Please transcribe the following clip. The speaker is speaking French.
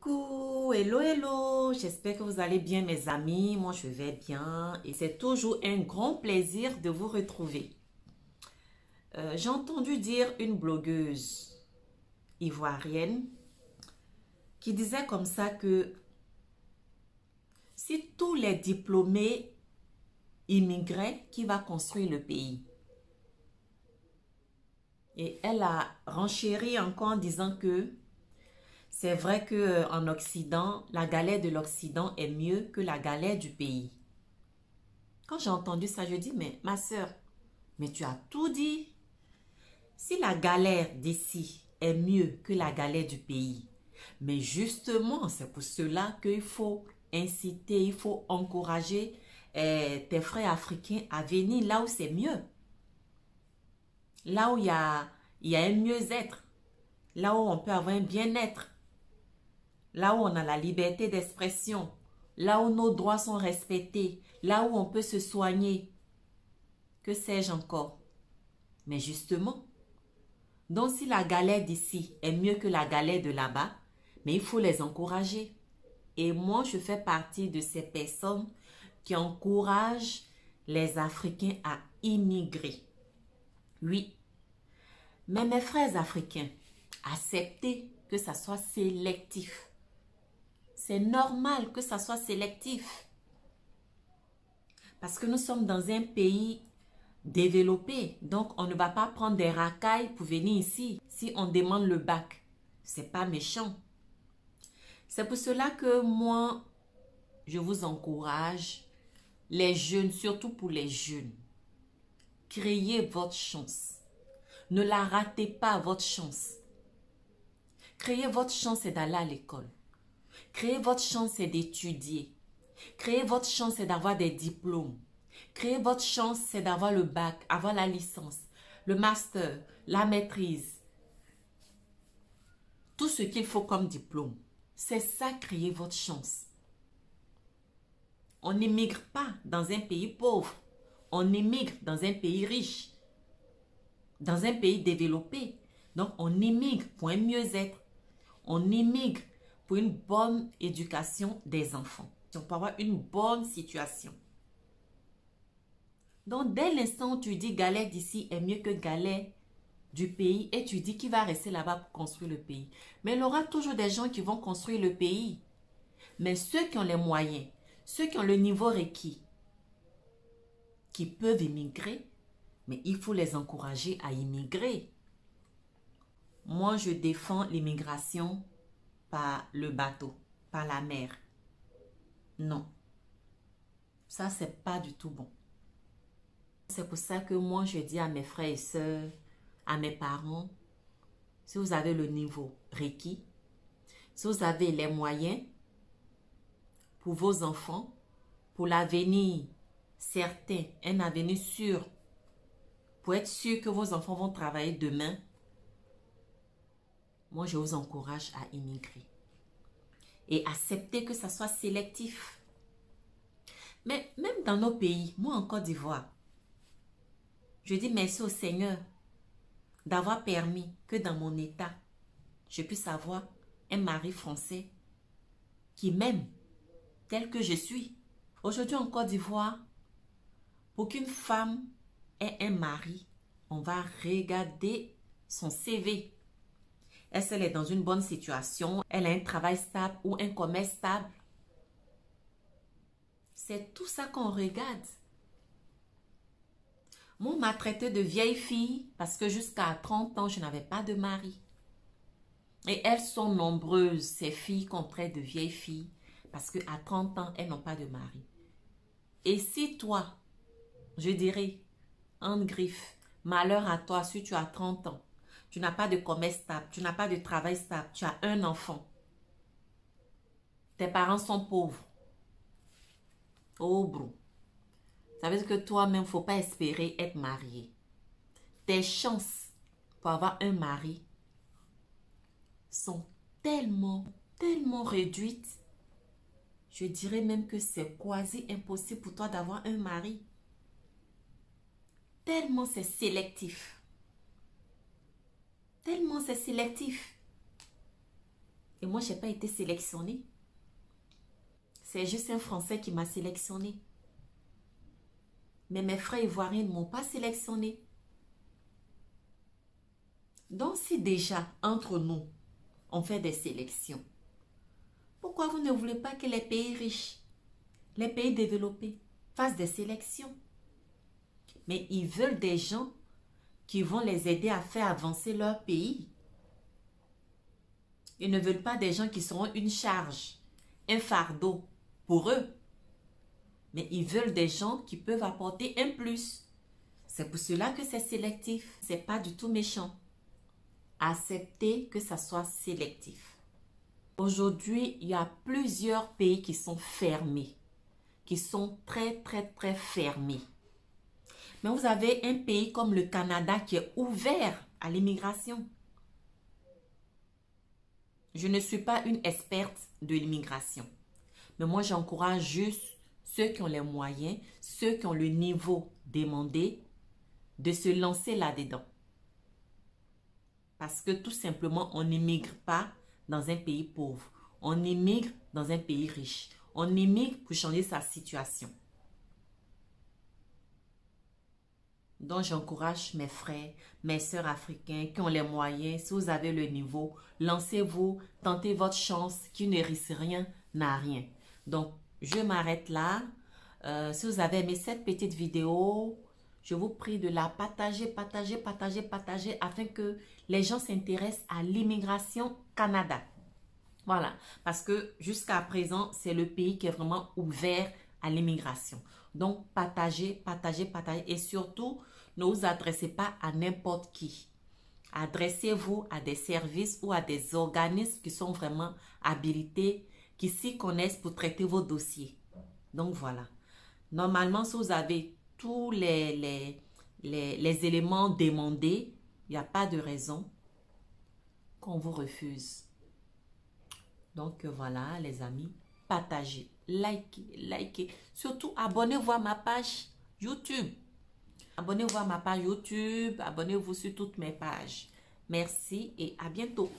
Coucou, hello, hello, j'espère que vous allez bien mes amis, moi je vais bien et c'est toujours un grand plaisir de vous retrouver. J'ai entendu dire une blogueuse ivoirienne qui disait comme ça que si tous les diplômés immigraient, qui va construire le pays? Et elle a renchéri encore en disant que c'est vrai qu'en Occident, la galère de l'Occident est mieux que la galère du pays. Quand j'ai entendu ça, je dis, mais ma soeur, mais tu as tout dit. Si la galère d'ici est mieux que la galère du pays, mais justement, c'est pour cela qu'il faut inciter, il faut encourager tes frères africains à venir là où c'est mieux. Là où il y a un mieux-être. Là où on peut avoir un bien-être. Là où on a la liberté d'expression. Là où nos droits sont respectés. Là où on peut se soigner. Que sais-je encore? Mais justement, donc si la galère d'ici est mieux que la galère de là-bas, mais il faut les encourager. Et moi, je fais partie de ces personnes qui encouragent les Africains à immigrer. Oui, mais mes frères africains, acceptez que ça soit sélectif. C'est normal que ça soit sélectif. Parce que nous sommes dans un pays développé. Donc, on ne va pas prendre des racailles pour venir ici si on demande le bac. C'est pas méchant. C'est pour cela que moi, je vous encourage, les jeunes, surtout pour les jeunes, créez votre chance. Ne la ratez pas, votre chance. Créer votre chance, c'est d'aller à l'école. Créer votre chance, c'est d'étudier. Créer votre chance, c'est d'avoir des diplômes. Créer votre chance, c'est d'avoir le bac, avoir la licence, le master, la maîtrise. Tout ce qu'il faut comme diplôme. C'est ça, créer votre chance. On n'émigre pas dans un pays pauvre. On émigre dans un pays riche. Dans un pays développé. Donc, on émigre pour un mieux-être. On émigre pour une bonne éducation des enfants. On peut avoir une bonne situation. Donc, dès l'instant où tu dis galère d'ici est mieux que galère du pays et tu dis qu'il va rester là-bas pour construire le pays. Mais il y aura toujours des gens qui vont construire le pays. Mais ceux qui ont les moyens, ceux qui ont le niveau requis, qui peuvent immigrer, mais il faut les encourager à immigrer. Moi, je défends l'immigration par le bateau, par la mer. Non. Ça, c'est pas du tout bon. C'est pour ça que moi, je dis à mes frères et sœurs, à mes parents, si vous avez le niveau requis, si vous avez les moyens pour vos enfants, pour l'avenir certain, un avenir sûr, pour être sûr que vos enfants vont travailler demain, moi, je vous encourage à immigrer. Et accepter que ça soit sélectif. Mais même dans nos pays, moi en Côte d'Ivoire, je dis merci au Seigneur d'avoir permis que dans mon état, je puisse avoir un mari français qui m'aime tel que je suis. Aujourd'hui en Côte d'Ivoire, pour qu'une femme ait un mari, on va regarder son CV. Est-ce qu'elle est dans une bonne situation? Elle a un travail stable ou un commerce stable? C'est tout ça qu'on regarde. Moi, on m'a traité de vieille fille parce que jusqu'à 30 ans, je n'avais pas de mari. Et elles sont nombreuses, ces filles qu'on traite de vieilles filles, parce qu'à 30 ans, elles n'ont pas de mari. Et si toi, je dirais, en griffe, malheur à toi, si tu as 30 ans, tu n'as pas de commerce stable, tu n'as pas de travail stable, tu as un enfant, tes parents sont pauvres. Oh bro, ça veut dire que toi-même, il ne faut pas espérer être marié. Tes chances pour avoir un mari sont tellement réduites. Je dirais même que c'est quasi impossible pour toi d'avoir un mari. Tellement c'est sélectif. Tellement c'est sélectif. Et moi, je n'ai pas été sélectionnée. C'est juste un Français qui m'a sélectionnée. Mais mes frères ivoiriens ne m'ont pas sélectionnée. Donc, si déjà, entre nous, on fait des sélections, pourquoi vous ne voulez pas que les pays riches, les pays développés, fassent des sélections? Mais ils veulent des gens qui vont les aider à faire avancer leur pays. Ils ne veulent pas des gens qui seront une charge, un fardeau pour eux. Mais ils veulent des gens qui peuvent apporter un plus. C'est pour cela que c'est sélectif. Ce n'est pas du tout méchant. Acceptez que ça soit sélectif. Aujourd'hui, il y a plusieurs pays qui sont fermés, qui sont très, très, très fermés. Mais vous avez un pays comme le Canada qui est ouvert à l'immigration. Je ne suis pas une experte de l'immigration. Mais moi, j'encourage juste ceux qui ont les moyens, ceux qui ont le niveau demandé, de se lancer là-dedans. Parce que tout simplement, on n'immigre pas dans un pays pauvre. On immigre dans un pays riche. On immigre pour changer sa situation. Donc, j'encourage mes frères, mes sœurs africains qui ont les moyens. Si vous avez le niveau, lancez-vous, tentez votre chance. Qui ne risque rien n'a rien. Donc, je m'arrête là. Si vous avez aimé cette petite vidéo, je vous prie de la partager, afin que les gens s'intéressent à l'immigration Canada. Voilà, parce que jusqu'à présent, c'est le pays qui est vraiment ouvert à l'immigration. Donc, partagez. Et surtout, ne vous adressez pas à n'importe qui. Adressez-vous à des services ou à des organismes qui sont vraiment habilités, qui s'y connaissent pour traiter vos dossiers. Donc, voilà. Normalement, si vous avez tous les éléments demandés, il n'y a pas de raison qu'on vous refuse. Donc, voilà, les amis. Partagez, likez. Surtout, abonnez-vous à ma page YouTube. Abonnez-vous à ma page YouTube. Abonnez-vous sur toutes mes pages. Merci et à bientôt.